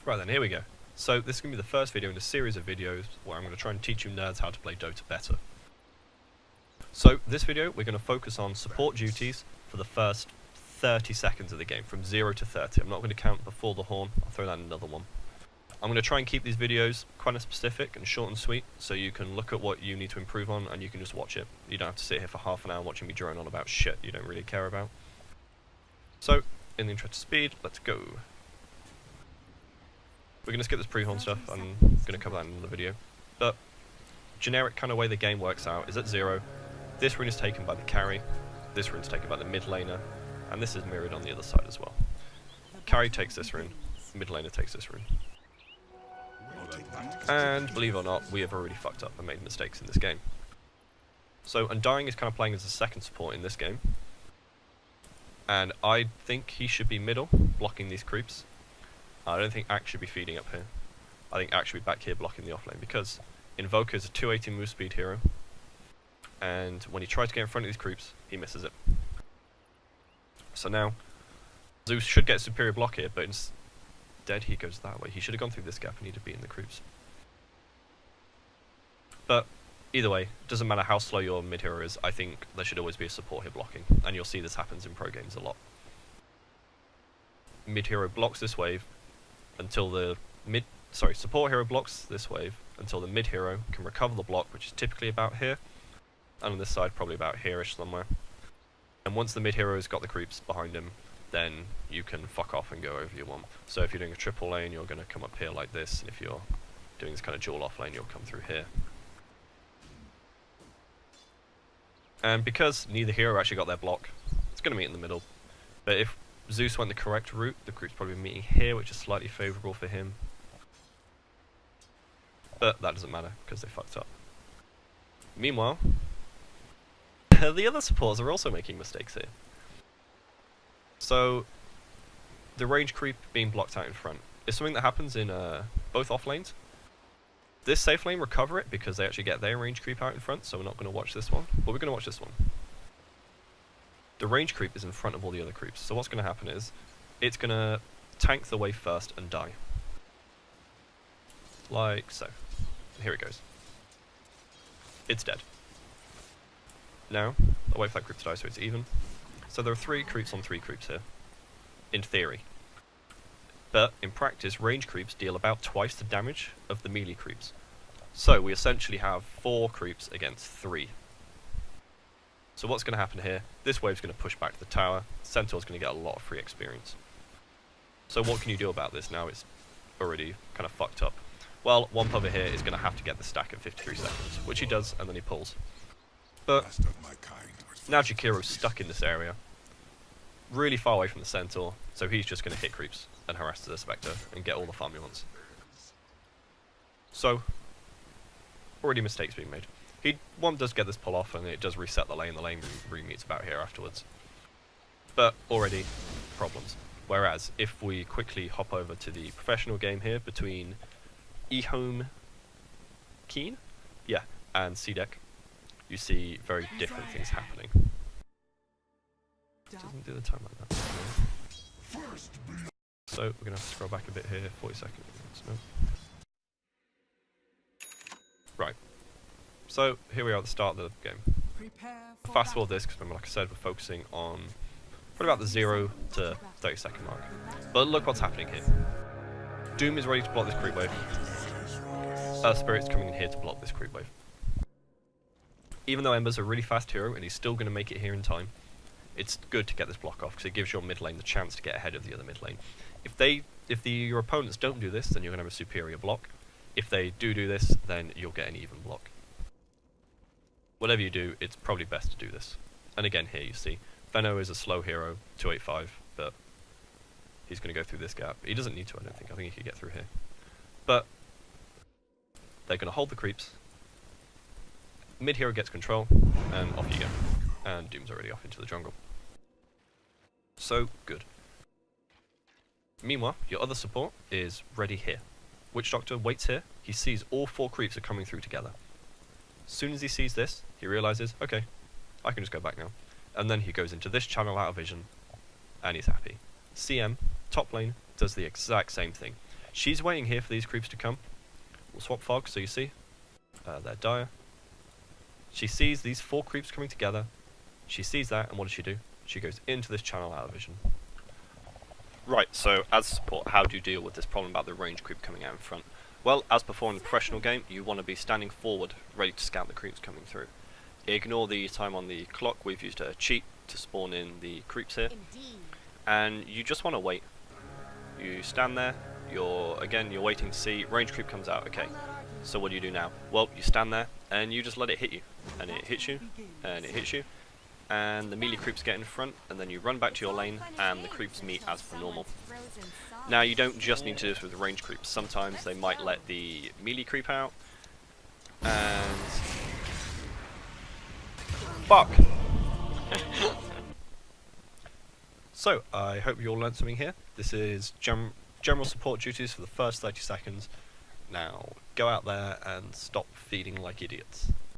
Right then, here we go. So this is going to be the first video in a series of videos where I'm going to try and teach you nerds how to play Dota better. So this video, we're going to focus on support duties for the first 30 seconds of the game, from 0 to 30. I'm not going to count before the horn, I'll throw that in another one. I'm going to try and keep these videos kind of specific and short and sweet, so you can look at what you need to improve on and you can just watch it. You don't have to sit here for half an hour watching me drone on about shit you don't really care about. So, in the interest of speed, let's go. We're going to skip this pre-horn stuff, I'm going to cover that in another video. But, generic kind of way the game works out is at 0, this rune is taken by the carry, this rune is taken by the mid laner, and this is mirrored on the other side as well. Carry takes this rune, mid laner takes this rune. And, believe it or not, we have already fucked up and made mistakes in this game. So, Undying is kind of playing as a second support in this game. And I think he should be middle, blocking these creeps. I don't think Axe should be feeding up here. I think Axe should be back here blocking the offlane, because Invoker is a 280 move speed hero, and when he tries to get in front of these creeps, he misses it. So now, Zeus should get superior block here, but instead he goes that way. He should have gone through this gap and he'd have beaten the creeps. But either way, doesn't matter how slow your mid hero is, I think there should always be a support here blocking, and you'll see this happens in pro games a lot. Mid hero blocks this wave until the support hero blocks this wave until the mid hero can recover the block, which is typically about here, and on this side probably about here-ish somewhere. And once the mid hero's got the creeps behind him, then you can fuck off and go over your one. So if you're doing a triple lane, you're going to come up here like this, and if you're doing this kind of dual off lane, you'll come through here. And because neither hero actually got their block, it's going to meet in the middle. But if Zeus went the correct route, the group's probably meeting here, which is slightly favourable for him. But that doesn't matter, because they fucked up. Meanwhile, the other supports are also making mistakes here. So, the range creep being blocked out in front is something that happens in both off lanes. This safe lane recover it because they actually get their range creep out in front, so we're not going to watch this one, but we're going to watch this one. The range creep is in front of all the other creeps, so what's going to happen is, it's going to tank the wave first and die. Like so. Here it goes. It's dead. Now, I'll wait for that creep to die so it's even. So there are 3 creeps on 3 creeps here, in theory. But, in practice, range creeps deal about twice the damage of the melee creeps. So, we essentially have 4 creeps against 3. So what's going to happen here, this wave's going to push back to the tower, Centaur's going to get a lot of free experience. So what can you do about this now it's already kind of fucked up? Well, Womp over here is going to have to get the stack at 53 seconds, which he does, and then he pulls. But now Jakiro's stuck in this area, really far away from the Centaur, so he's just going to hit creeps and harass the Spectre and get all the farm he wants. So, already mistakes being made. Womp does get this pull off and it does reset the lane re-meets about here afterwards. But already, problems. Whereas, if we quickly hop over to the professional game here between eHome Keen? Yeah, and CDEC, you see very different things happening. Doesn't do the time like that. So we're going to have to scroll back a bit here, 40 seconds. No. Right. So here we are at the start of the game. Fast forward this, because remember, like I said, we're focusing on probably about the 0 to 30 second mark. But look what's happening here. Doom is ready to block this creep wave. Spirit's coming in here to block this creep wave. Even though Ember's a really fast hero and he's still going to make it here in time, it's good to get this block off because it gives your mid lane the chance to get ahead of the other mid lane. If your opponents don't do this, then you're going to have a superior block. If they do this, then you'll get an even block. Whatever you do, it's probably best to do this. And again, here you see, Veno is a slow hero, 285, but he's going to go through this gap. He doesn't need to, I don't think. I think he could get through here. But they're going to hold the creeps. Mid hero gets control, and off you go. And Doom's already off into the jungle. So, good. Meanwhile, your other support is ready here. Witch Doctor waits here. He sees all 4 creeps are coming through together. As soon as he sees this, he realizes, okay, I can just go back now. And then he goes into this channel out of vision, and he's happy. CM, top lane, does the exact same thing. She's waiting here for these creeps to come. We'll swap fog so you see. They're dire. She sees these 4 creeps coming together. She sees that, and what does she do? She goes into this channel out of vision. Right, so as support, how do you deal with this problem about the range creep coming out in front? Well, as before in the professional game, you want to be standing forward, ready to scout the creeps coming through. Ignore the time on the clock. We've used a cheat to spawn in the creeps here. And you just want to wait. You stand there, you're waiting to see, range creep comes out, okay. So what do you do now? Well, you stand there, and you just let it hit you. And it hits you, and it hits you. And the melee creeps get in front, and then you run back to your lane, and the creeps meet as per normal. Now, you don't just need to do this with the range creeps. Sometimes they might let the melee creep out, and... Fuck! So, I hope you all learned something here. This is general support duties for the first 30 seconds. Now, go out there and stop feeding like idiots.